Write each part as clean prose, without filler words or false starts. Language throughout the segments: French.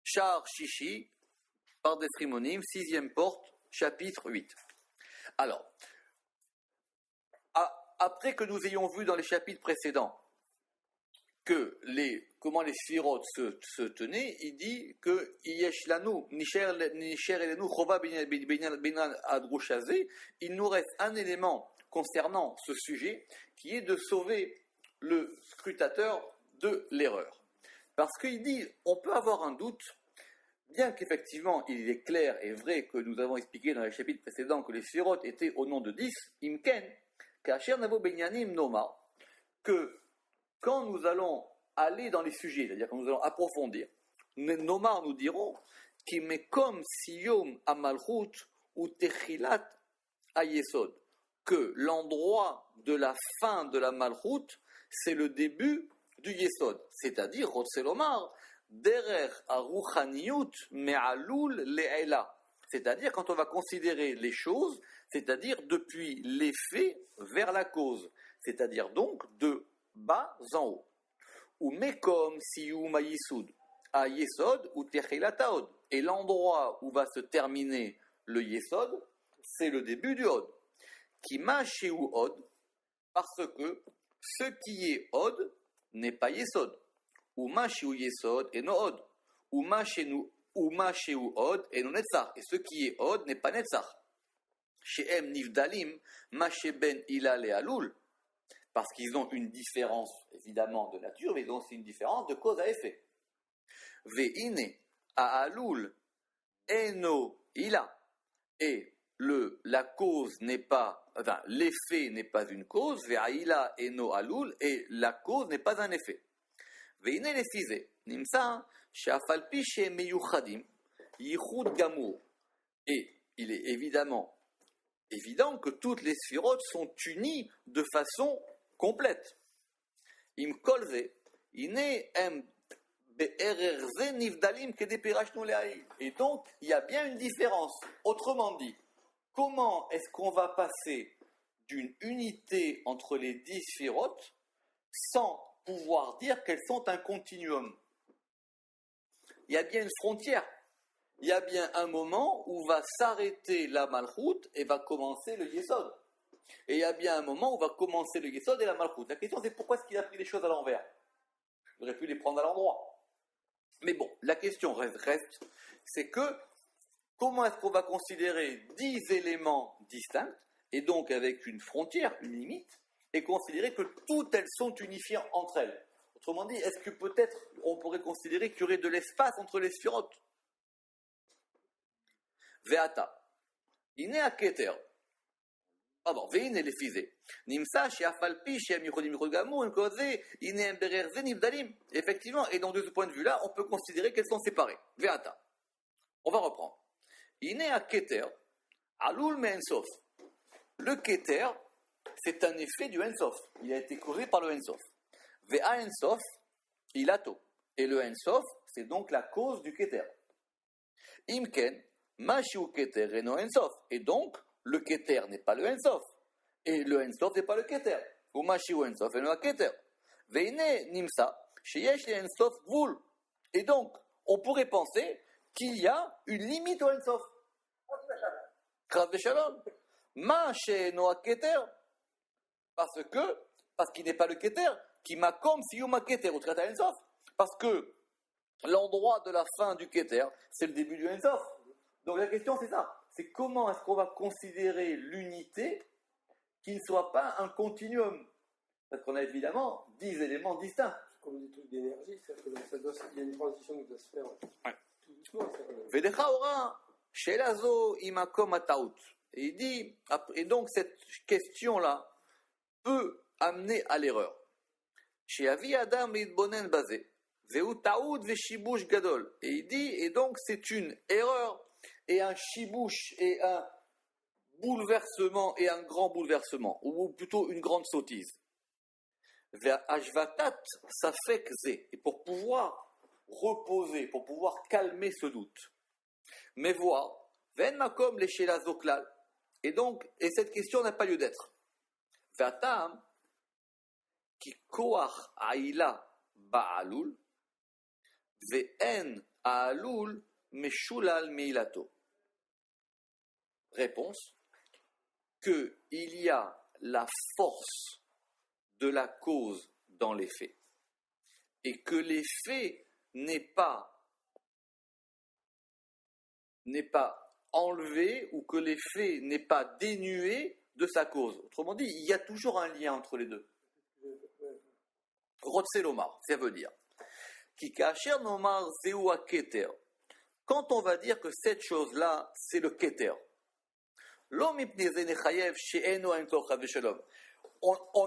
Shar Shishi, par des Frimonim, 6e porte, chapitre 8. Alors, après que nous ayons vu dans les chapitres précédents que comment les sphirotes se tenaient, il dit que il nous reste un élément concernant ce sujet qui est de sauver le scrutateur de l'erreur. Parce qu'il dit, on peut avoir un doute, bien qu'effectivement il est clair et vrai que nous avons expliqué dans les chapitres précédents que les sphirotes étaient au nom de 10, imken, kasher navo benyanim noma, que quand nous allons aller dans les sujets, c'est-à-dire quand nous allons approfondir, Nomar nous dirons qui met comme siyom amalchut ou techilat ayesod, que l'endroit de la fin de la malchut, c'est le début du yesod, c'est-à-dire Rotselomar, derer aruchaniyut me'alul le'ela, c'est-à-dire quand on va considérer les choses, c'est-à-dire depuis l'effet vers la cause, c'est-à-dire donc de bas en haut. Ou mekom siyum ayisud, à yesod ou techilat haod, et l'endroit où va se terminer le yesod, c'est le début du hod. Qui mâché ou hod, parce que ce qui est hod n'est pas yesod. Ou mâché ou yesod et no hod. Ou mâché ou hod et no netzach. Et ce qui est hod n'est pas netzach. Shehem nivdalim mâché ben ila le alul. Parce qu'ils ont une différence, évidemment, de nature, mais ils ont aussi une différence de cause à effet. Ve'ine a alul eno ila. Et la cause n'est pas, enfin, l'effet n'est pas une cause, ve'aila eno alul, et la cause n'est pas un effet. Ve'ine lefize, nimsa, she'afalpi she'meyuchadim, yichud gamur. Et il est évident que toutes les sphirotes sont unies de façon complète. Im kolze, ine em be'ererze nivdalim kedepirashnu le'aïl. Et donc, il y a bien une différence. Autrement dit, comment est-ce qu'on va passer d'une unité entre les 10 sphirotes sans pouvoir dire qu'elles sont un continuum? Il y a bien une frontière. Il y a bien un moment où va s'arrêter la malchoute et va commencer le yesod. Et il y a bien un moment où va commencer le yesod et la malchoute. La question c'est pourquoi est-ce qu'il a pris les choses à l'envers? Il aurait pu les prendre à l'endroit. Mais bon, la question reste, c'est que comment est-ce qu'on va considérer 10 éléments distincts, et donc avec une frontière, une limite, et considérer que toutes elles sont unifiées entre elles? Autrement dit, est-ce que peut-être on pourrait considérer qu'il y aurait de l'espace entre les sphirotes? Ve'ata, ine aketer. Pardon, ve'ine lefize. Nimsa she'afalpi she'em yichodim yichod gamur, im koze, ine em bererze nivdalim. Effectivement, et donc de ce point de vue-là, on peut considérer qu'elles sont séparées. Ve'ata. On va reprendre. Ine aketer, alul me ensof. Le keter, c'est un effet du ensof. Il a été causé par le ensof. Ve'a ensof, ilato. Et le ensof, c'est donc la cause du keter. Imken, mashiu keter eno ensof. Et donc, le keter n'est pas le ensof. Et le ensof n'est pas le keter. Ou mashiu ensof eno a keter. Veine nimsa, sheyesh le ensof gvul. Et donc, on pourrait penser qu'il y a une limite au ensof. Krav veshalom. Ma she'eno a keter. Parce qu'il n'est pas le keter, qui m'a comme si you ma keter ou traite à ensof. Parce que l'endroit de la fin du keter, c'est le début du ensof. Donc la question c'est ça, c'est comment est-ce qu'on va considérer l'unité qui ne soit pas un continuum? Parce qu'on a évidemment 10 éléments distincts. C'est comme des trucs d'énergie, c'est-à-dire qu'il y a une transition qui doit se faire tout doucement. Vedecha ora, shelazo imakom ataut. Et il dit, et donc cette question-là peut amener à l'erreur. Sheavi adam idbonen basé. Veu taout veshibush gadol. Et il dit, et donc c'est une erreur et un shibush et un bouleversement et un grand bouleversement, ou plutôt une grande sottise. Vers ashvatat safek ze. Et pour pouvoir reposer, pour pouvoir calmer ce doute. Mais voir, ven makom le shela zoklal. Et donc, et cette question n'a pas lieu d'être. Vatam ki koach aila ba'alul Ve'en ha'alul meshulal meilato. Réponse, qu'il y a la force de la cause dans les faits, et que l'effet n'est pas enlevé, ou que l'effet n'est pas dénué de sa cause. Autrement dit, il y a toujours un lien entre les deux. Rotse lomar, ça veut dire Ki kasher nomar zeu ha-keter. Quand on va dire que cette chose-là, c'est le keter, on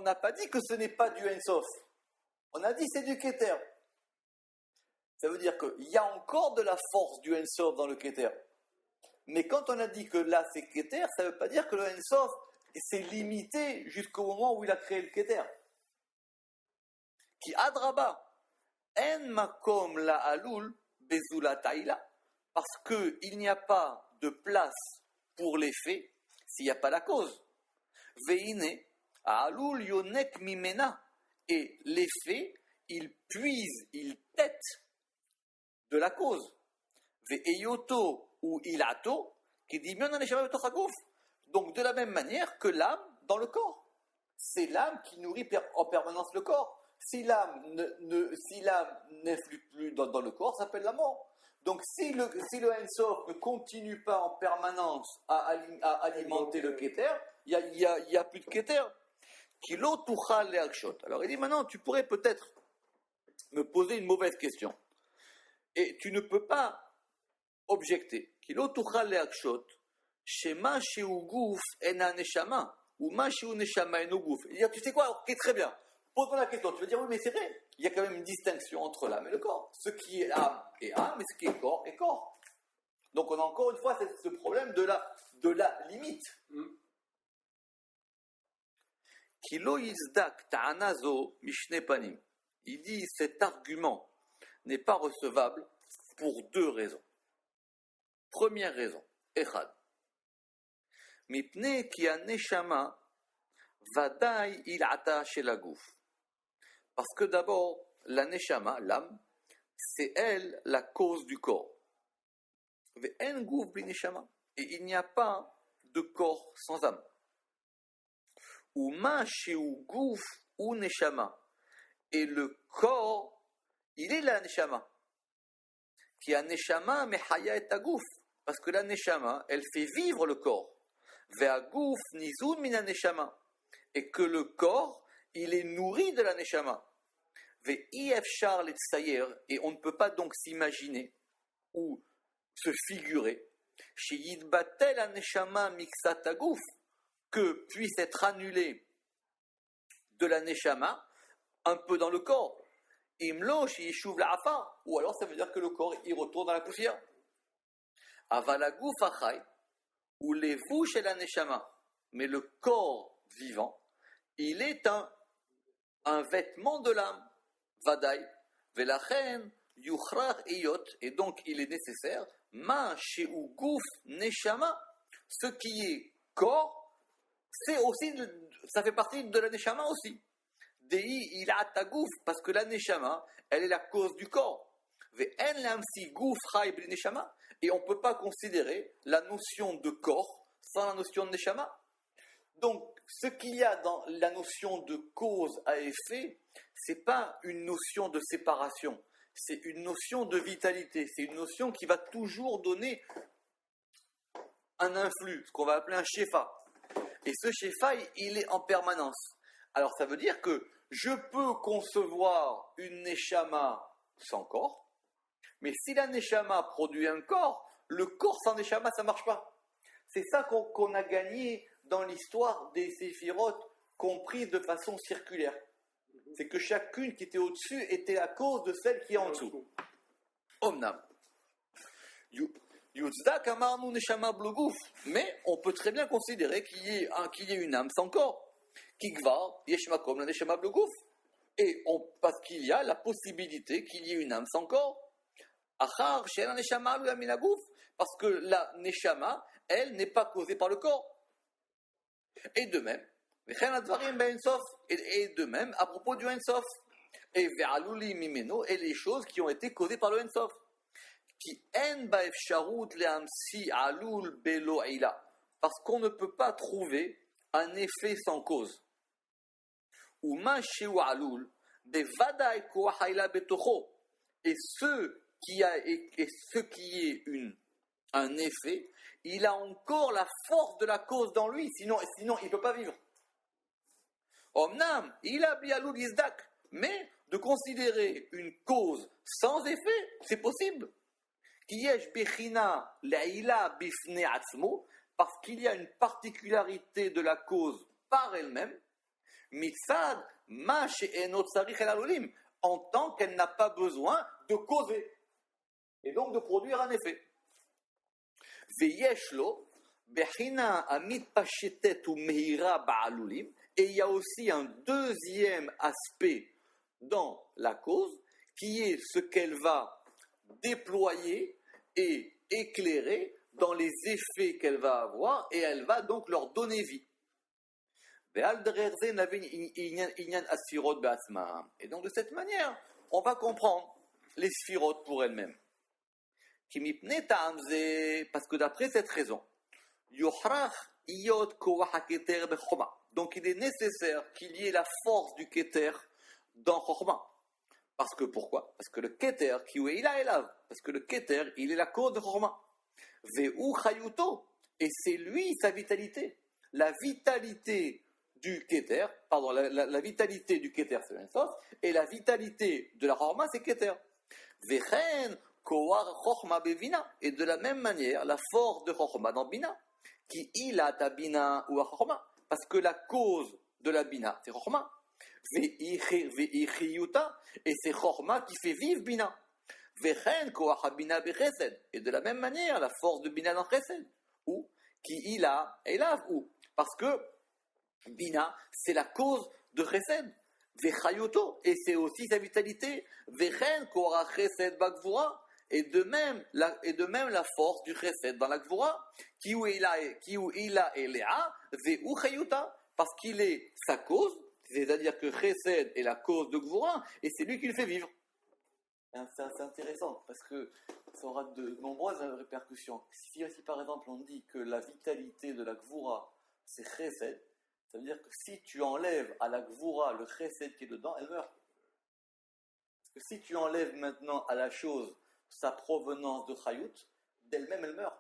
n'a pas dit que ce n'est pas du Ein-Sof. On a dit c'est du Keter. Ça veut dire qu'il y a encore de la force du Ein-Sof dans le Keter. Mais quand on a dit que là c'est Keter, ça ne veut pas dire que le Ein-Sof s'est limité jusqu'au moment où il a créé le Keter. Ki adraba, en makom la alul bezula taïla. Parce qu'il n'y a pas de place pour l'effet s'il n'y a pas la cause. Veine, alul yonek mimena. Et l'effet, il puise, il tête de la cause. Ve'eyoto ou ilato, qui dit mion aneshama betochagouf. Donc de la même manière que l'âme dans le corps. C'est l'âme qui nourrit en permanence le corps. Si l'âme n'influe plus dans le corps, ça s'appelle la mort. Donc si le Ein-Sof ne continue pas en permanence à alimenter le Keter, il y a plus de Keter. Kilo tuchal leakshot. Alors il dit maintenant, tu pourrais peut-être me poser une mauvaise question. Et tu ne peux pas objecter. Kilo tuchal leakshot, shema sheu guf ena neshama, ou ma sheu neshama eno guf. Il dit, tu sais quoi, ok, très bien. Pose-moi la question. Tu vas dire, oui, mais c'est vrai. Il y a quand même une distinction entre l'âme et le corps. Ce qui est âme est âme, et ce qui est corps est corps. Donc on a encore une fois ce problème de la limite. Kilo yizdak ta'anazo mishne panim. Il dit cet argument n'est pas recevable pour deux raisons. Première raison, echad. Mipne ki aneshama vadai ilata shelaguf. Parce que d'abord, la neshama, l'âme, c'est elle la cause du corps. Ve'en guf bi neshama. Et il n'y a pas de corps sans âme. Uma sheu guf ou neshama. Et le corps, il est la neshama. Qui a neshama mehaya et aguf. Parce que la neshama, elle fait vivre le corps. Ve'aguf nizun mina neshama. Et que le corps, il est nourri de la neshama. Ve'ifshar letsayer. Et on ne peut pas donc s'imaginer ou se figurer. Sheyidbatel la neshama miksat aguf. Que puisse être annulé de la neshama un peu dans le corps. Imlo sheyishuv la'afa. Ou alors ça veut dire que le corps il retourne dans la poussière. Avalaguf achai ou levu chez la neshama. Mais le corps vivant, il est un vêtement de l'âme. Vadaï. Velachen yuchrach eyot. Et donc il est nécessaire. Ma sheu guf neshama. Ce qui est corps, c'est aussi, ça fait partie de la neshama aussi. Dei il a ta gouf, parce que la neshama, elle est la cause du corps. Ve'en lamsi gouf chay bli neshama. Et on ne peut pas considérer la notion de corps sans la notion de neshama. Donc, ce qu'il y a dans la notion de cause à effet, c'est pas une notion de séparation, c'est une notion de vitalité, c'est une notion qui va toujours donner un influx, ce qu'on va appeler un shefa. Et ce shefa, il est en permanence. Alors ça veut dire que je peux concevoir une neshama sans corps, mais si la neshama produit un corps, le corps sans neshama, ça ne marche pas. C'est ça qu'on a gagné dans l'histoire des séphirotes comprises de façon circulaire. C'est que chacune qui était au-dessus était la cause de celle qui est en dessous. Omnam. Mais on peut très bien considérer qu'il y ait une âme sans corps. Et parce qu'il y a la possibilité qu'il y ait une âme sans corps. Parce que la neshama, elle n'est pas causée par le corps. Et de même, à propos du Ein-Sof, et ve'alulim mimeno, et les choses qui ont été causées par le Ensof. Qui en ba'efsharut le'amsi alul belo ila. Parce qu'on ne peut pas trouver un effet sans cause. Ou ma sheu alul bevadai koach ila betocho. Et ce qui est un effet, il a encore la force de la cause dans lui, sinon il ne peut pas vivre. Omnam, il a bialul izdak, mais de considérer une cause sans effet, c'est possible. Kiyesh bechina leila bifne atzmo, parce qu'il y a une particularité de la cause par elle-même, mitzad ma she'enot sarich el alulim, en tant qu'elle n'a pas besoin de causer et donc de produire un effet. Veyeshlo bechina amit pashetet u meira ba'alulim, et il y a aussi un deuxième aspect dans la cause qui est ce qu'elle va déployer et éclairer dans les effets qu'elle va avoir, et elle va donc leur donner vie. Et donc de cette manière, on va comprendre les sphirotes pour elles-mêmes. Parce que d'après cette raison, donc il est nécessaire qu'il y ait la force du keter dans Chokhmah. Parce que pourquoi? Parce que le keter, parce que le keter, il est la cause de Chokhmah. Ve'u chayuto, et c'est lui sa vitalité. La vitalité du keter, pardon, la vitalité du keter c'est l'Ensof, et la vitalité de la Chokhmah c'est keter. Vechen koar Chokhmah bevina, et de la même manière la force de Chokhmah dans Bina, qui ila ta Bina ou Chokhmah, parce que la cause de la Bina c'est Chokhmah. Ve'ichiyuta, et c'est Chokhmah qui fait vivre Bina. Vechen koach Bina bechesed, et de la même manière la force de Bina dans Chesed, ou qui ila elav, ou parce que Bina, c'est la cause de Chesed. Vechayoto, et c'est aussi sa vitalité. Vechen kora Chesed bagvura, et de même la force du Chesed dans la Gvura, qui ou ila elea, veu chayuta, parce qu'il est sa cause, c'est-à-dire que Chesed est la cause de Gvura, et c'est lui qui le fait vivre. C'est intéressant, parce que ça aura de nombreuses répercussions. Si par exemple on dit que la vitalité de la Gvura, c'est Chesed, ça veut dire que si tu enlèves à la Gvura le Chesed qui est dedans, elle meurt. Parce que si tu enlèves maintenant à la chose sa provenance de Chayut, d'elle-même elle meurt.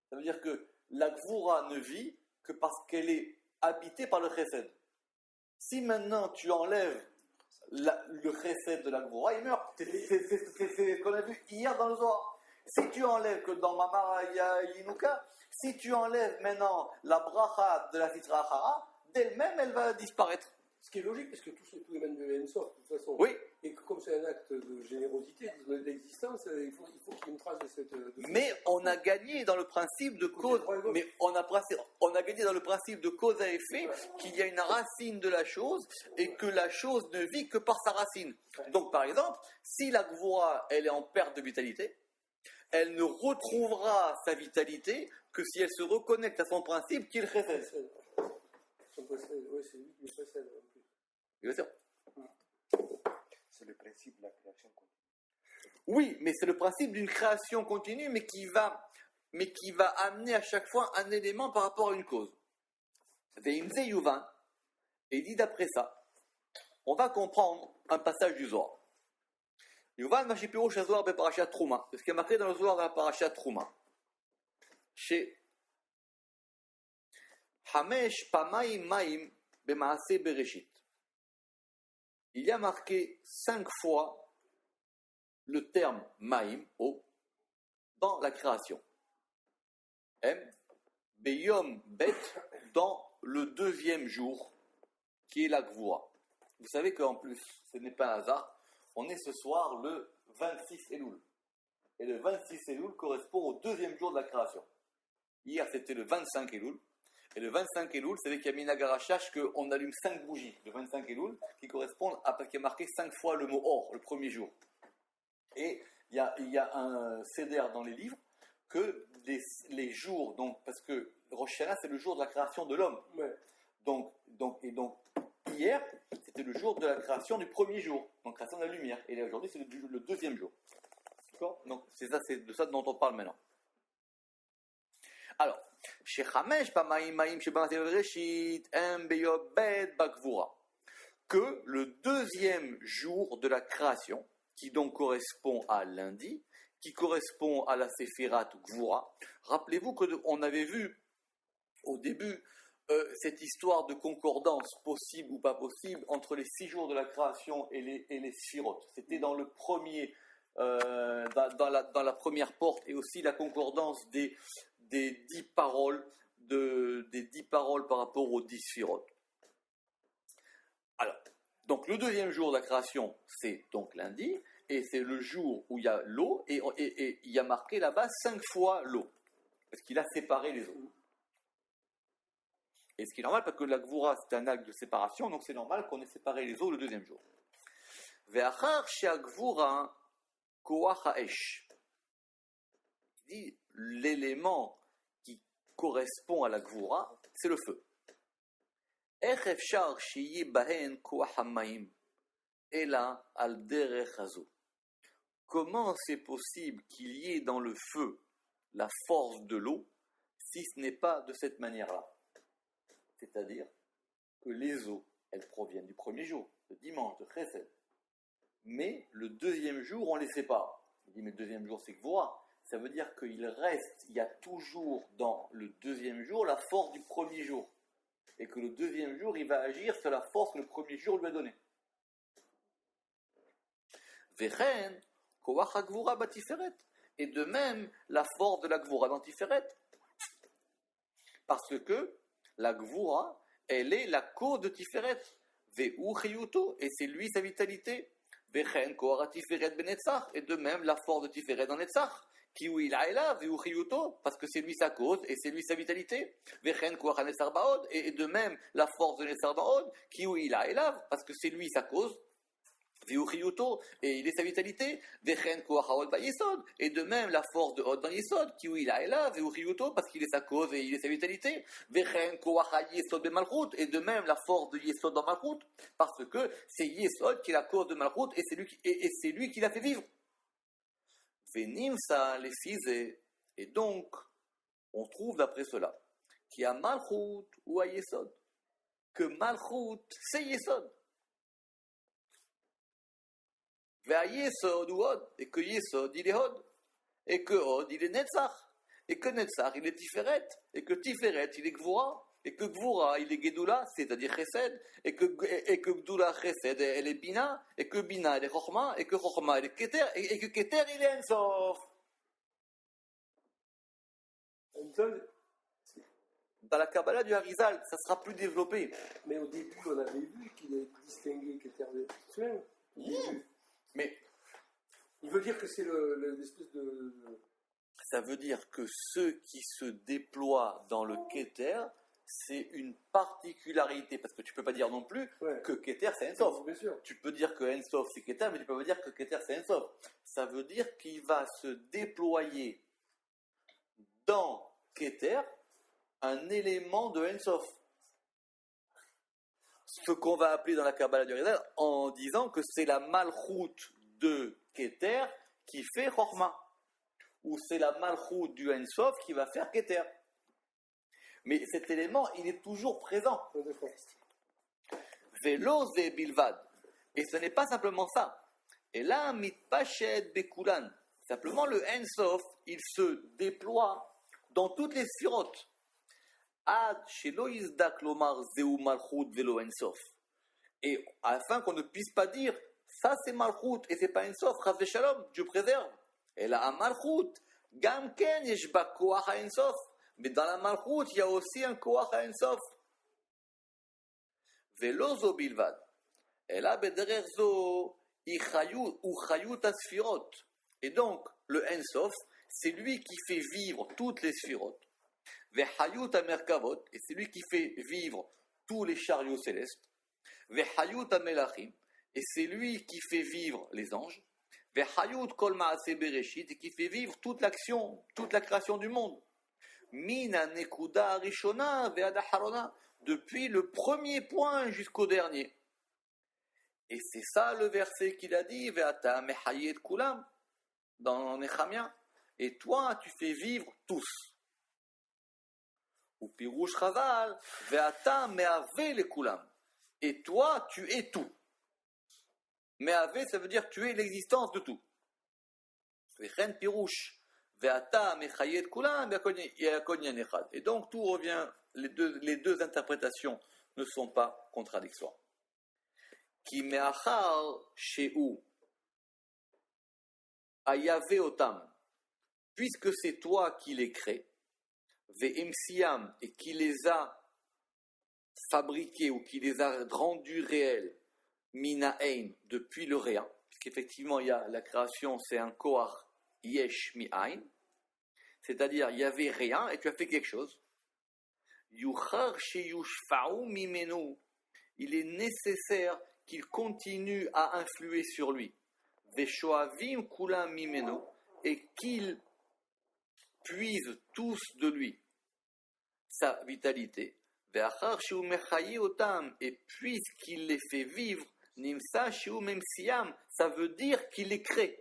Ça veut dire que la Gvura ne vit que parce qu'elle est habitée par le Chesed. Si maintenant tu enlèves le Chesed de la Gvura, il meurt. C'est ce qu'on a vu hier dans le Zohar. Si tu enlèves que dans Mamara Yinuka, si tu enlèves maintenant la bracha de la Sitra Achara, d'elle-même elle va disparaître. Ce qui est logique, parce que tous les mêmes de l'Ensof, de toute façon. Oui. Et que comme c'est un acte de générosité, d'existence, il faut qu'il y ait une trace de cette. Mais on a gagné dans le principe de cause. Mais on a gagné dans le principe de cause à effet, qu'il y a une racine de la chose et que la chose ne vit que par sa racine. Donc par exemple, si la Gvura elle est en perte de vitalité, elle ne retrouvera sa vitalité que si elle se reconnecte à son principe qu'il Chesed. Oui, c'est lui qui le précède. Bien sûr. C'est le principe de la création continue. Oui, mais c'est le principe d'une création continue, mais qui va amener à chaque fois un élément par rapport à une cause. Veimze Yuvan, et dit d'après ça, on va comprendre un passage du Zohar. Yuvan Mashipiro Shazor be Parashat Trouma. C'est ce qui est marqué dans le Zohar de la Parashat Trouma. Chez Hamesh Pamaim Maim Bemaase Bereshit. Il y a marqué 5 fois le terme Maim, eau, dans la création. Beyom Bet, dans le deuxième jour, qui est la Gvura. Vous savez qu'en plus, ce n'est pas un hasard, on est ce soir le 26 Elul. Et le 26 Elul correspond au deuxième jour de la création. Hier, c'était le 25 Elul. Et le 25 Elul, c'est avec Yamina Garachash qu'on allume 5 bougies, le 25 Elul, qui correspondent à parce qu'il y a marqué 5 fois le mot or, le premier jour. Et il y a un céder dans les livres que les jours, donc, parce que Rosh Hashanah, c'est le jour de la création de l'homme. Ouais. Donc, hier, c'était le jour de la création du premier jour, donc création de la lumière. Et là, aujourd'hui, c'est le deuxième jour. D'accord? Donc, c'est de ça dont on parle maintenant. Alors, chez Chamesh, Pamaïmaïm, chez Bereshit, Beyobed, Bakvura, que le deuxième jour de la création, qui donc correspond à lundi, qui correspond à la Séphirat Gvura, rappelez-vous qu'on avait vu au début cette histoire de concordance possible ou pas possible entre les 6 jours de la création et les Sphirot. C'était dans le premier, dans la première porte, et aussi la concordance des 10 paroles, des 10 paroles par rapport aux 10 Sphirot. Alors, donc le deuxième jour de la création, c'est donc lundi, et c'est le jour où il y a l'eau, et il y a marqué là-bas 5 fois l'eau, parce qu'il a séparé les eaux. Et ce qui est normal, parce que la Gvura, c'est un acte de séparation, donc c'est normal qu'on ait séparé les eaux le deuxième jour. Ve'achar she'agvura koach ha'esh. Il dit, l'élément qui correspond à la Gvura, c'est le feu. Ech efshar she'yi bahen koach ha'mayim, ela al derech hazo. Comment c'est possible qu'il y ait dans le feu la force de l'eau, si ce n'est pas de cette manière-là? C'est-à-dire que les eaux, elles proviennent du premier jour, le dimanche, de Chesed. Mais le deuxième jour, on les sépare. Il dit, mais le deuxième jour, c'est Gvura. Ça veut dire il y a toujours dans le deuxième jour la force du premier jour. Et que le deuxième jour, il va agir sur la force que le premier jour lui a donnée. Vechen, koach ha-Gvura batiferet. Et de même, la force de la Gvura dans Tiferet. Parce que la Gvura, elle est la cause de Tiferet. Ve'u chiyuto, et c'est lui sa vitalité. Vechen koach ha-Tiferet benetzach, et de même la force de Tiferet dans Netzach. Kiwi ilaela ve'u chiyuto, parce que c'est lui sa cause et c'est lui sa vitalité. Vechen koach ha-Netzar ba'od, et de même la force de Netzar ba'od. Kiwi ilaela, parce que c'est lui sa cause. Ve'u chiyuto, et il est sa vitalité. Vechen koach ha-Od ba'yesod, et de même la force de Od dans Yesod. Kiwi ilaela ve'u chiyuto, parce qu'il est sa cause et il est sa vitalité. Vechen koach ha-Yesod be'Malchut, et de même la force de Yesod dans Malchut, parce que c'est Yesod qui est la cause de Malchut et c'est lui qui l'a fait vivre. Venimsa les fizé, et donc on trouve d'après cela qu'il y a Malchut ou à Yesod, que Malchut c'est Yesod. Ve'a Yesod ou Od, et que Yesod il est Od, et que Od il est Netzach, et que Netzach il est Tiferet, et que Tiferet il est Gvura, et que Gvura il est Gedula, c'est-à-dire Chesed, et que Gedula Chesed elle est Bina, et que Bina elle est Chochma, et que Chochma elle est Keter, et que Keter il est Ensof. Dans la Kabbalah du Harizal, ça sera plus développé. Mais au début, on avait vu qu'il est distingué Keter de Tzuen. Mais il veut dire que c'est l'espèce de... Ça veut dire que ceux qui se déploient dans le Keter, c'est une particularité, parce que tu ne peux pas dire non plus que Keter c'est Ensof. Bien sûr. Tu peux dire que Ensof c'est Keter, mais tu ne peux pas dire que Keter c'est Ensof. Ça veut dire qu'il va se déployer dans Keter un élément de Ensof. Ce qu'on va appeler dans la Kabbalah du Harizal en disant que c'est la Malchut de Keter qui fait Chochma, ou c'est la Malchut du Ensof qui va faire Keter. Mais cet élément, il est toujours présent. Velo ze bilvad. Et ce n'est pas simplement ça. Et là, mitpashed bekulan. Simplement, le Ensof, il se déploie dans toutes les sphirotes. Ad shelo yizdak lomar zeu malchut velo Ensof. Et afin qu'on ne puisse pas dire, ça c'est malchut et c'est pas Ensof, chas v'shalom, Dieu préserve. Et là, à malchut, gam ken yesh ba koach ha-Ensof. Mais dans la Malchut, il y a aussi un koach ha-Ensof. Velo zo bilvad. Et là, bederech zo, ou chayut ha-sfirot. Et donc, le Ensof, c'est lui qui fait vivre toutes les sfirot. Vechayut ha-merkavot, et c'est lui qui fait vivre tous les chariots célestes. Vechayut ha-melachim, et c'est lui qui fait vivre les anges. Vechayut kol ma'aseh bereshit, et qui fait vivre toute l'action, toute la création du monde. Mina nekuda rishona ve'ad harona, depuis le premier point jusqu'au dernier. Et c'est ça le verset qu'il a dit, Ve'ata mechayet kulam, dans Nechemia. Et toi, tu fais vivre tous. Ou pirouche chazal, Ve'ata me'ave le kulam. Et toi, tu es tout. Me'ave, ça veut dire tu es l'existence de tout. Ve'chen pirouche. Ve'ata mechayet kulam, yakon yanechad. Et donc, tout revient, les deux interprétations ne sont pas contradictoires. Ki me'achar she'u ayave otam, puisque c'est toi qui les crée, ve'imsiam, et qui les a fabriqués ou qui les a rendus réels, mina'ein, depuis le rien, puisqu'effectivement il y a la création, c'est un koach yesh mi'ain, c'est-à-dire il y avait rien et tu as fait quelque chose. Yuchar sheyushfa'u mimenu, il est nécessaire qu'il continue à influer sur lui. Veshoavim kulam mimenu, et qu'il puise tous de lui sa vitalité. Ve'achar sheu mechayi otam, et puisqu'il les fait vivre, nimsa sheu memsiam, ça veut dire qu'il les crée.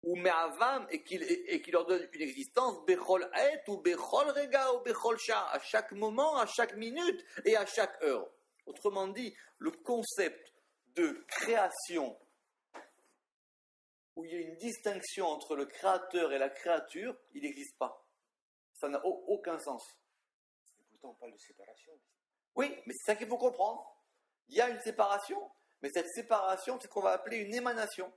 Ou me'avam, et qu'il leur donne une existence, bechol et ou bechol rega ou bechol sha, à chaque moment, à chaque minute et à chaque heure. Autrement dit, le concept de création, où il y a une distinction entre le créateur et la créature, il n'existe pas. Ça n'a aucun sens. Et pourtant, on parle de séparation. Oui, mais c'est ça qu'il faut comprendre. Il y a une séparation, mais cette séparation, c'est ce qu'on va appeler une émanation.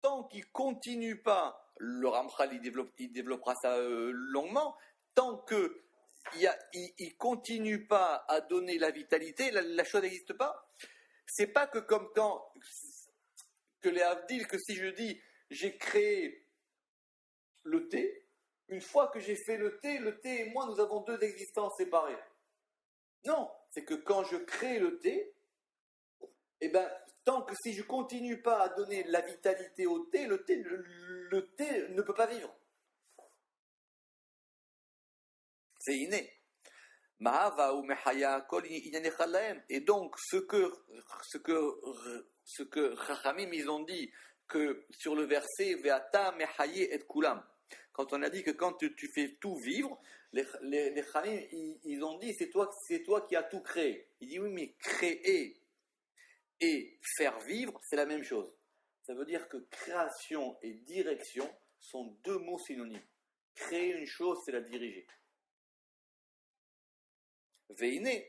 Tant qu'il ne continue pas, le Ramchal il développera ça longuement, tant qu'il ne continue pas à donner la vitalité, la chose n'existe pas. C'est pas que comme quand, que les Havdil, que si je dis j'ai créé le thé, une fois que j'ai fait le thé et moi nous avons deux existences séparées. Non, c'est que quand je crée le thé, eh ben, tant que si je ne continue pas à donner la vitalité au thé, le thé ne peut pas vivre. C'est inné. Et donc, ce que Chachamim, ils ont dit, que sur le verset, Ve'ata mehaye et kulam, quand on a dit que quand tu fais tout vivre, les Chachamim, ils ont dit, c'est toi qui as tout créé. Il dit, oui, mais créer et faire vivre, c'est la même chose. Ça veut dire que création et direction sont deux mots synonymes. Créer une chose, c'est la diriger. Veine,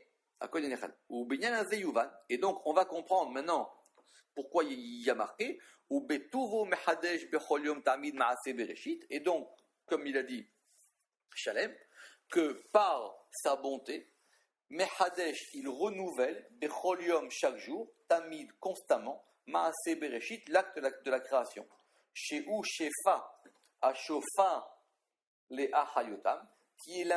ou binyan azeyuvan. Et donc, on va comprendre maintenant pourquoi il y a marqué ou betuvo mehadesh bechol yom tamid maaseh bereshit. Et donc, comme il a dit Shalem, que par sa bonté, mehadesh, il renouvelle bechol yom chaque jour, tamid constamment, maaseh bereshit, l'acte de la création. Sheu shefa ashofa le ahayotam, qu'il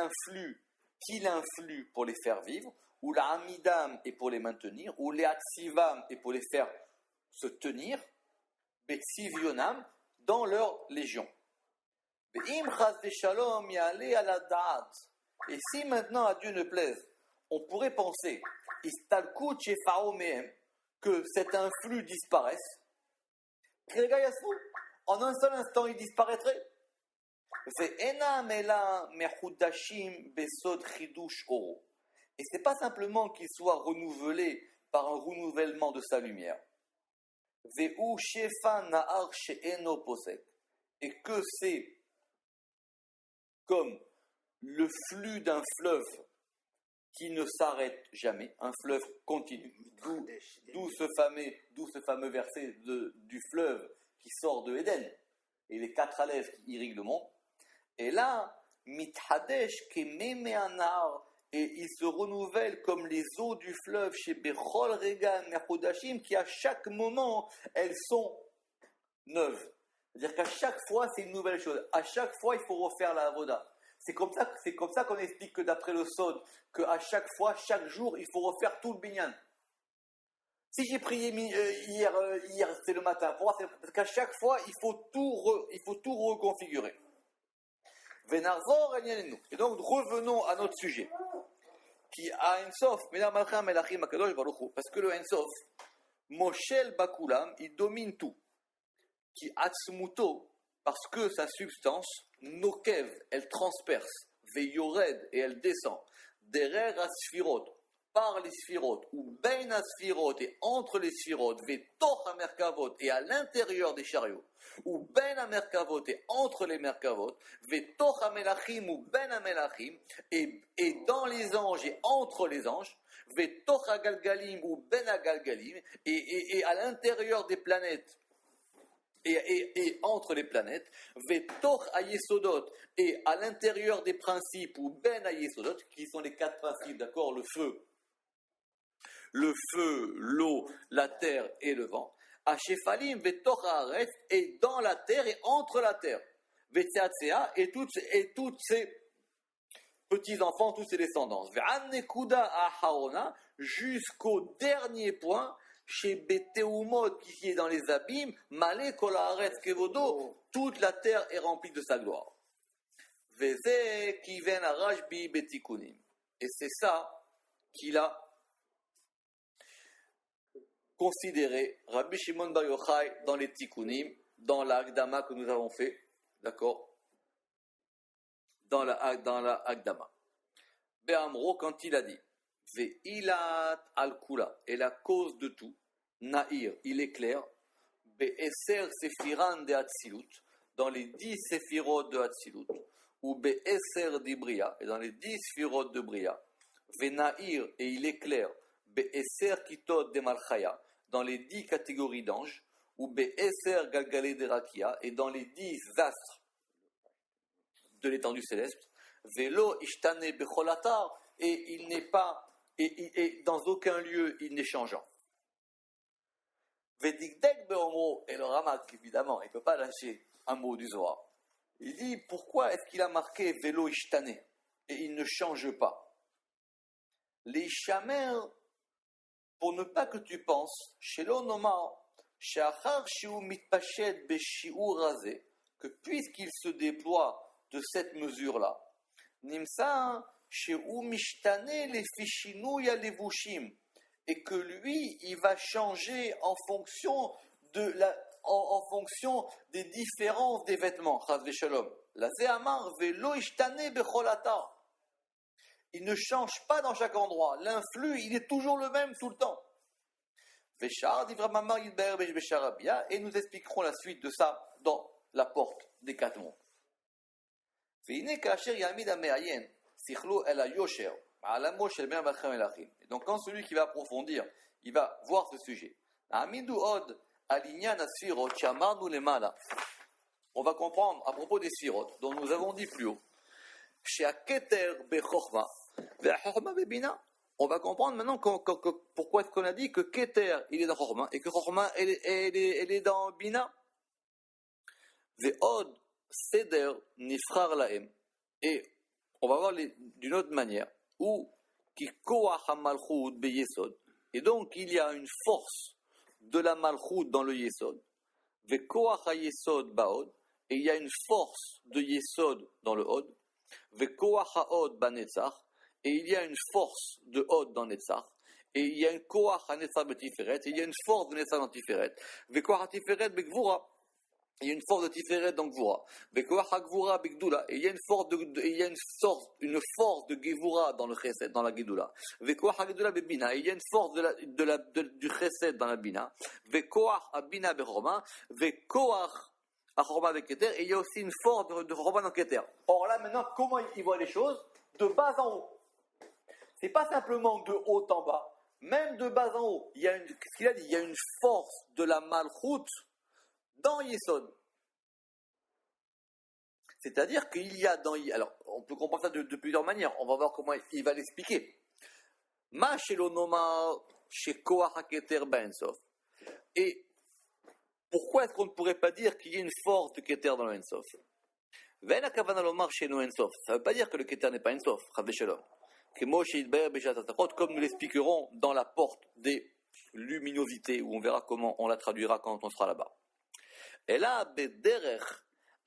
influe pour les faire vivre, ou la amidam est pour les maintenir, ou les atsivam est pour les faire se tenir, betsivionam, dans leur légion. Et si maintenant, à Dieu ne plaise, on pourrait penser que cet influx disparaisse, en un seul instant il disparaîtrait. Et ce n'est pas simplement qu'il soit renouvelé par un renouvellement de sa lumière. Et que c'est comme le flux d'un fleuve qui ne s'arrête jamais, un fleuve continu. D'où ce fameux verset du fleuve qui sort de Éden, et les 4 alèves qui irriguent le monde. Et là, mithadesh kememe anar, et il se renouvelle comme les eaux du fleuve chez Bechol Regan Mechodashim, qui à chaque moment, elles sont neuves. C'est-à-dire qu'à chaque fois, c'est une nouvelle chose. À chaque fois, il faut refaire la avoda. C'est comme ça qu'on explique que d'après le Sod, qu'à chaque fois, chaque jour, il faut refaire tout le binyan. Si j'ai prié hier c'est le matin, parce qu'à chaque fois, il faut tout reconfigurer. Et donc, revenons à notre sujet. qui a Ensof, parce que le Ensof, Moshel Bakulam, il domine tout. Qui Atzmuto, parce que sa substance, Nokev, elle transperce, Veyored, et elle descend, Derer Asfirot, par les Sfirot, ou Ben Asfirot, et entre les Sfirot, Vetoch Amerkavot, et à l'intérieur des chariots, ou Ben Amerkavot, et entre les Merkavot, Vetoch Amelachim, ou Ben Amelachim, et dans les anges, et entre les anges, Vetoch Agalgalim, ou Ben Agalgalim, et à l'intérieur des planètes, et entre les planètes, Vetoch Ayesodot, et à l'intérieur des principes, ou Ben Ayesodot, qui sont les 4 principes, d'accord, le feu, l'eau, la terre et le vent, Ashefalim, Vetoch Haaretz, et dans la terre et entre la terre, Vetseatsea, et toutes ces petits-enfants, toutes ces descendances, Ve'annekuda Aharona, jusqu'au dernier point, chez Beteumot, qui est dans les abîmes, Malé Kolaharetz Kevodo, toute la terre est remplie de sa gloire. Veze Kiven Arashbi Betikunim. Et c'est ça qu'il a considéré Rabbi Shimon Bar Yochai dans les Tikkunim, dans la Agdama que nous avons fait, d'accord, dans la Agdama. Be'amro, quand il a dit Ve'ilat al-Kula, et la cause de tout, Na'ir, il est clair, Be'eser Sephiran de Hatzilut, dans les 10 Sephirot de Hatzilut, ou Be'eser d'Ibria, et dans les 10 Sephirot de Bria, Ve'na'ir, et il est clair, Be'eser Kitot de Malchaya, dans les 10 catégories d'anges, ou Be'eser Galgalé de Rakia, et dans les 10 astres de l'étendue céleste, Velo Ishtane Becholatar, et il n'est pas, et dans aucun lieu il n'est changeant. Vedigdek Beomro, et le Ramak, évidemment, il ne peut pas lâcher un mot du Zohar. Il dit, pourquoi est-ce qu'il a marqué Velo Ishtane, et il ne change pas? Les Shamer, pour ne pas que tu penses, Shelo Nomar, Shachar Shiu Mitpachet Beshiu Razé, que puisqu'il se déploie de cette mesure-là, Nimsa, Sheu Mishtane les Fishinouya Levushim, et que lui, il va changer en fonction en fonction des différences des vêtements. Chaz v'shalom. La Zehamar Velo Ishtane Becholata. Il ne change pas dans chaque endroit. L'influx, il est toujours le même tout le temps. Et nous expliquerons la suite de ça dans la porte des 4 mondes. Donc quand celui qui va approfondir, il va voir ce sujet. On va comprendre à propos des sphirot dont nous avons dit plus haut. On va comprendre maintenant pourquoi est-ce qu'on a dit que Keter il est dans Chorma et que Chorma elle est dans Bina. Ve'od seder nifrar lahem. Et on va voir d'une autre manière où ki koach ha-malchut be-yesod. Et donc il y a une force de la malchut dans le yesod. Ve'koach ha-yesod ba'od. Et il y a une force de yesod dans le od. Ve'koach ha-od ba-netzach. Et il y a une force de Hod dans Netzach, et il y a une Koach à Netzach Betiferet, et il y a une force de Netzach dans Tiferet. Vekoach Tiferet Begvura, il y a une force de Tiferet dans Gvura. Vekoach Gvura Begdula, et il y a une force de Gevura dans le Chesed, dans la Gedula. Vekoach Gedula Bebina, et il y a une force du Chesed dans la Bina. Vekoach Abina Beroma, Vekoach Achorma Beketer, et il y a aussi une force de Chorma dans Keter. Or là maintenant, comment il voit les choses? De bas en haut. C'est pas simplement de haut en bas, même de bas en haut. Qu'est-ce qu'il a dit? Il y a une force de la malchut dans Yesod. C'est-à-dire qu'il y a dans... Alors, on peut comprendre ça de plusieurs manières. On va voir comment il va l'expliquer. Ma shelonoma shekoach haketer b'ensof. Et pourquoi est-ce qu'on ne pourrait pas dire qu'il y a une force de keter dans le ensof? Ça ne veut pas dire que le keter n'est pas ensof. Comme nous l'expliquerons dans la porte des luminosités, où on verra comment on la traduira quand on sera là-bas. Et là, bederech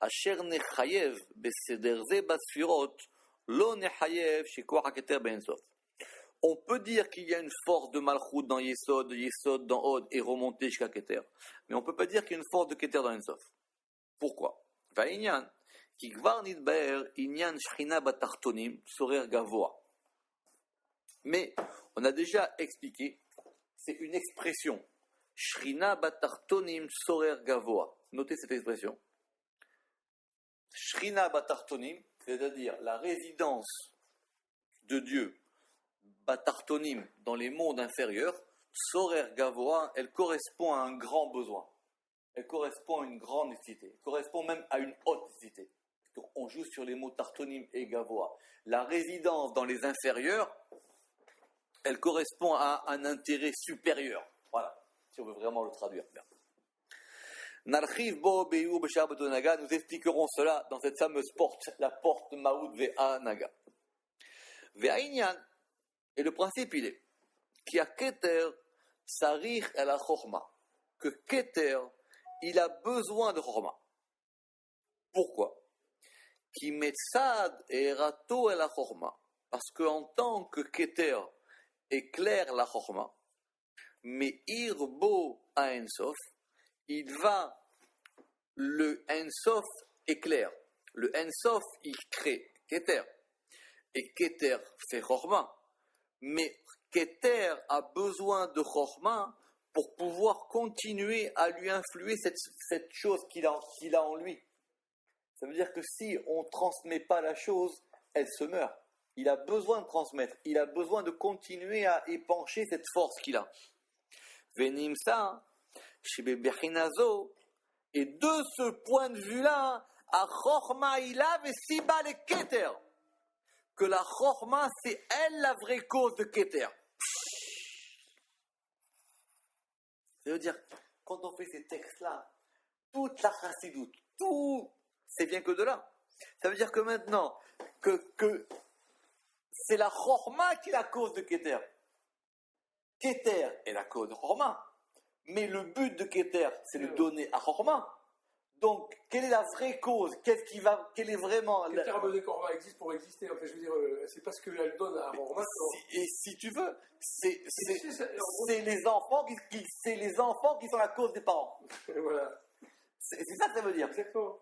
asher nechayev beseder ze basfirot lo nechayev shekoach haketer be'ensof. on peut dire qu'il y a une force de Malchut dans Yesod, de Yesod dans Od et remonter jusqu'à Keter. Mais on ne peut pas dire qu'il y a une force de Keter dans Ensof. Pourquoi? Va'inyan, ki gvar nidber, inyan shchina batartonim, sorer gavoa. Mais on a déjà expliqué, c'est une expression. Shrina batartonim sorer gavoa. Notez cette expression. Shrina batartonim, c'est-à-dire la résidence de Dieu, batartonim, dans les mondes inférieurs, sorer gavoa, elle correspond à un grand besoin. Elle correspond à une grande nécessité. Elle correspond même à une haute nécessité. On joue sur les mots tartonim et gavoa. La résidence dans les inférieurs, elle correspond à un intérêt supérieur. Voilà, si on veut vraiment le traduire. Narchiv bo beyou b'shar naga, nous expliquerons cela dans cette fameuse porte, la porte Maoud ve'a naga. Ve'ainyan, et le principe il est, qui a keter sarich el ha-chokhma, que keter, il a besoin de chorma. Pourquoi? Qui metzad et rato el ha-chokhma, parce qu'en tant que keter éclaire la chorma, mais irbo à Ensof, il va, le Ensof éclaire. Le Ensof, il crée Keter. Et Keter fait chorma. Mais Keter a besoin de chorma pour pouvoir continuer à lui influer cette chose qu'il a en lui. Ça veut dire que si on ne transmet pas la chose, elle se meurt. Il a besoin de transmettre, il a besoin de continuer à épancher cette force qu'il a. Venimsa, Shibebechinazo, et de ce point de vue-là, à Chorma Ilav et Siba le Keter, que la Chorma, c'est elle la vraie cause de Keter. Ça veut dire, quand on fait ces textes-là, toute la chassidoute, tout, c'est bien que de là. Ça veut dire que maintenant, que c'est la Chorma qui est la cause de Keter. Keter est la cause de Chorma. Mais le but de Keter, c'est de donner à Chorma. Donc, quelle est la vraie cause? Quelle est vraiment... Keter a besoin qu'Chorma existe pour exister. En fait, je veux dire, c'est parce qu'elle donne à Chorma... Et si tu veux, c'est les enfants qui sont la cause des parents. Et voilà. C'est ça que ça veut dire. Exactement.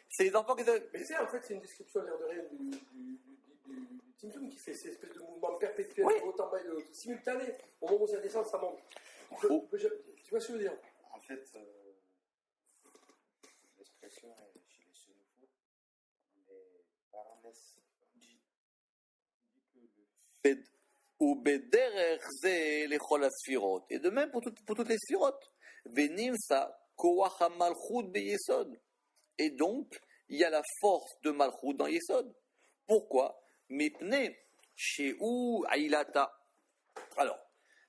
C'est les enfants qui... Mais tu sais, en fait, c'est une description l'air de rien du Tzimtzum qui fait cette espèce de mouvement perpétuel, oui. de haut en bas, simultané. Au moment où ça descend, ça monte. Tu vois ce que je veux dire? En fait, l'expression est chez les Sénéfaux, les paramès dit que le et de même pour toutes les sphirotes. Et donc, il y a la force de Malchut dans Yesod. Pourquoi? Mipne Sheu Ailata. Alors,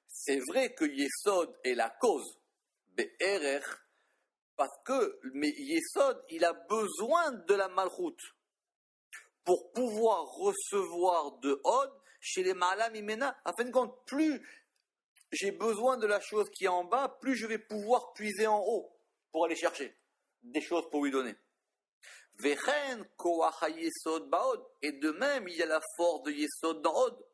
c'est vrai que Yesod est la cause, Be'erer, parce que mais Yesod, il a besoin de la Malchut pour pouvoir recevoir de Od chez les Ma'alam Imena. En fin de compte, plus j'ai besoin de la chose qui est en bas, plus je vais pouvoir puiser en haut pour aller chercher des choses pour lui donner. Vechen koach yesod baod, et de même il y a la force de Yesod dans Od.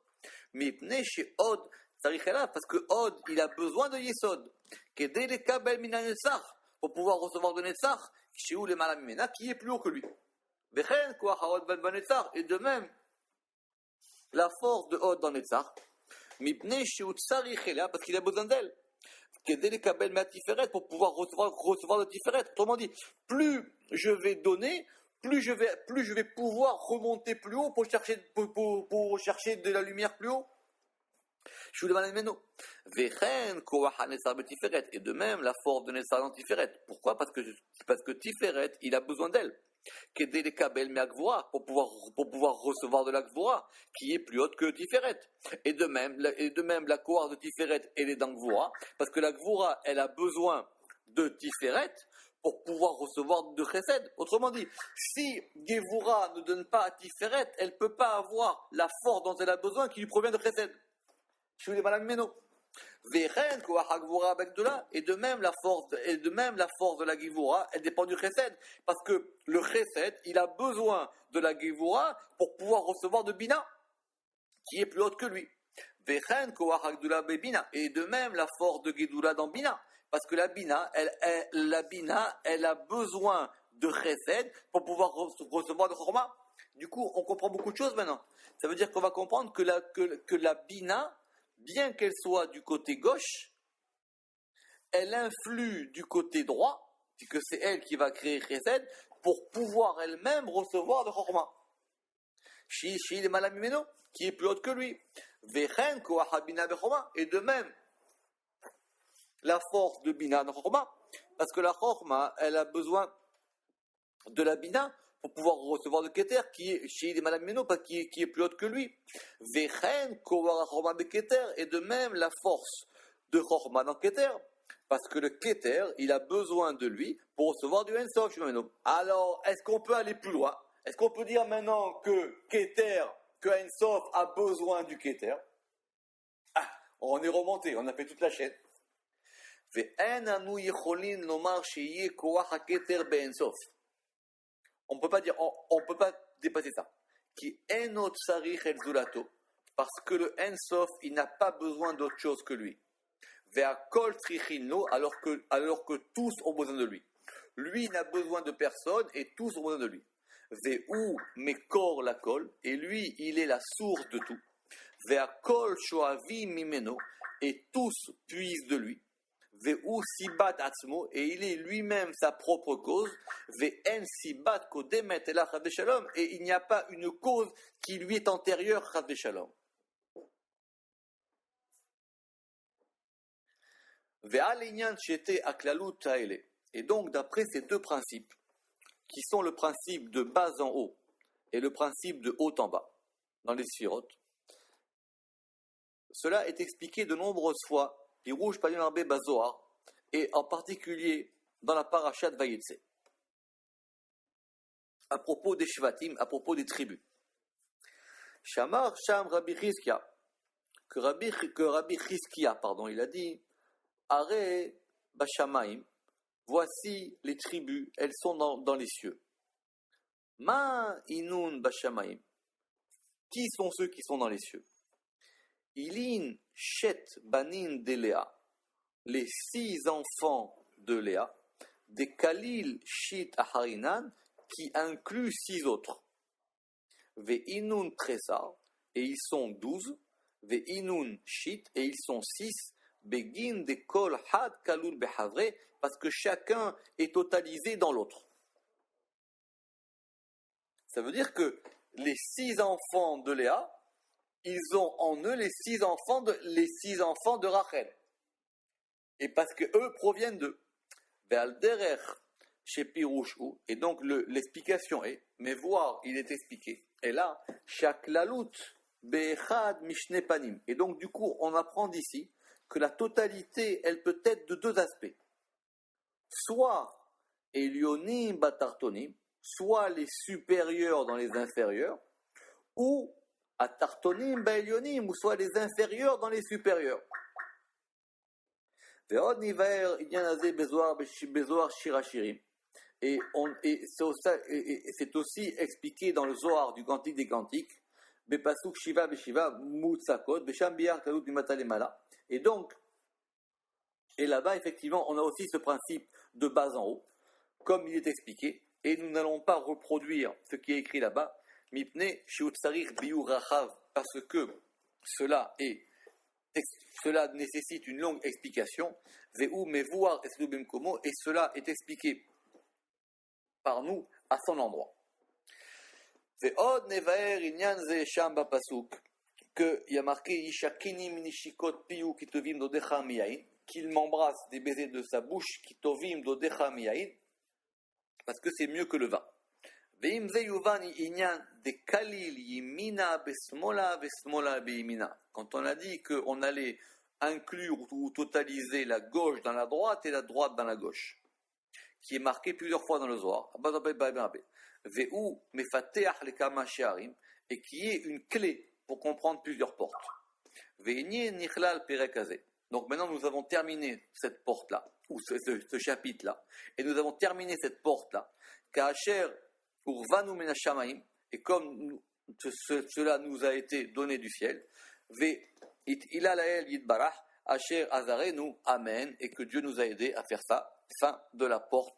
Mais chez Od, parce que Od il a besoin de Yesod, kedei lekabel min hanetzach, pour pouvoir recevoir de Netzach, chez où les Ma'alam Imena qui est plus haut que lui. Vechen koach Od ben Netzach, et de même la force de Od dans Netzach, mipnei chez où tzarich parce qu'il a besoin d'elle. Pour pouvoir recevoir le Tiferet. Autrement dit, plus je vais donner, plus je vais pouvoir remonter plus haut pour chercher de la lumière plus haut. Je vous demande maintenant. Et de même, la force de Netzar dans Tiferet. Pourquoi? Parce que Tiferet, il a besoin d'elle. Pour pouvoir recevoir de la Gvora, qui est plus haute que Tiferet. Et de même, la cohorte de Tiferet, elle est dans Gvora, parce que la Gvora, elle a besoin de Tiferet pour pouvoir recevoir de Chesed. Autrement dit, si Gevura ne donne pas à Tiferet, elle ne peut pas avoir la force dont elle a besoin qui lui provient de Chesed. Je suis les malades méno. Et de même la force de la Gevura, elle dépend du Chesed, parce que le Chesed, il a besoin de la Gevura pour pouvoir recevoir de Bina, qui est plus haute que lui. Vechen koach hagdula bebina. Et de même, la force de Gedula dans Bina. Parce que la Bina, elle a besoin de Chesed pour pouvoir recevoir de Chorma. Du coup, on comprend beaucoup de choses maintenant. Ça veut dire qu'on va comprendre que la Bina, bien qu'elle soit du côté gauche, elle influe du côté droit, puisque c'est elle qui va créer Chesed, pour pouvoir elle-même recevoir de Chorma. Shi le malamimeno, qui est plus haute que lui. Vechen koach habina bechorma. Et de même, la force de Bina dans Chorma, parce que la Chorma, elle a besoin de la Bina pour pouvoir recevoir le Keter, qui est chez les Malamino, qui est plus haute que lui. Vechen koach Chorma beketer. Et de même, la force de Chorma dans Keter, parce que le Keter, il a besoin de lui pour recevoir du Ensof. Alors, est-ce qu'on peut aller plus loin? Est-ce qu'on peut dire maintenant que Keter, que Ensof a besoin du Keter? Ah, on est remonté, on a fait toute la chaîne. On peut pas dire, on peut pas dépasser ça. Qui enot sarich el zulato, parce que le Ensof, il n'a pas besoin d'autre chose que lui. Ve'akol trichinlo, alors que tous ont besoin de lui. Lui n'a besoin de personne et tous ont besoin de lui. Ve'u mekor lakol, et lui, il est la source de tout. Ve'akol shoavi mimeno, et tous puisent de lui. Ve'u sibat atzmo, et il est lui-même sa propre cause. Ve'en sibat kodemet elach chas v'shalom, et il n'y a pas une cause qui lui est antérieure chas v'shalom. Et donc, d'après ces deux principes, qui sont le principe de bas en haut et le principe de haut en bas, dans les sphirotes, cela est expliqué de nombreuses fois, Pirouj Panim Arbe Bazohar, et en particulier dans la parashat Vayetze, à propos des Shvatim, à propos des tribus. Shamar Sham Rabbi Chizkia, que Rabbi Chizkia, il a dit, Are Bashamaim, voici les tribus, elles sont dans les cieux. Ma inun Bashamaim, qui sont ceux qui sont dans les cieux? Ilin Shet Banin de Léa, les 6 enfants de Léa, des Kalil Shit Aharinan, qui inclut 6 autres. Ve inun Tresar, et ils sont 12. Ve inun Shit, et ils sont 6. Begin de kol had kalul behavre, parce que chacun est totalisé dans l'autre. Ça veut dire que les 6 enfants de Léa, ils ont en eux les 6 enfants de Rachel. Et parce que eux proviennent d'eux. Ve'alderer chez Pirouchou, et donc l'explication est, mais voir, il est expliqué. Et là, shaklalut be'echad mishne panim. Et donc du coup, on apprend d'ici que la totalité, elle peut être de 2 aspects. Soit Elionim batartonim, soit les supérieurs dans les inférieurs, ou Atartonim baelionim, ou soit les inférieurs dans les supérieurs. Ve'od nivaer inyanazé bezoar shirashirim. Et c'est aussi expliqué dans le Zohar du Cantique des Cantiques, Bepasuk Shiva Beshiva Mutsakot, Besham Biyar Kalut Mimata Lemala. Et donc, et là-bas, effectivement, on a aussi ce principe de bas en haut, comme il est expliqué, et nous n'allons pas reproduire ce qui est écrit là-bas, Mipne Shiutsarir Biur Rachav, parce que cela nécessite une longue explication, Veu Mevuar Eslubim Komo, et cela est expliqué par nous à son endroit. Ve'od Nevaer Inyan Ze Sham Bapasuk, qu'il y a marqué Yishakinim Nishikot Piyu Kitovim Dodecha Miyain, qu'il m'embrasse des baisers de sa bouche Kitovim Dodecha Miyain, parce que c'est mieux que le vin. Ve'im Ze Yuvani Inyan de Kalil Yimina Besmola Besmola Beimina. Quand on a dit qu'on allait inclure ou totaliser la gauche dans la droite et la droite dans la gauche, qui est marqué plusieurs fois dans le Zohar, Ve'u Mefateach Lekama Shearim, et qui est une clé pour comprendre plusieurs portes. Donc maintenant nous avons terminé cette porte-là, ou ce chapitre-là, et nous avons terminé cette porte-là. Et comme cela nous a été donné du ciel, It ila lael yitbarach, asher azarenu, amen, et que Dieu nous a aidés à faire ça. Fin de la porte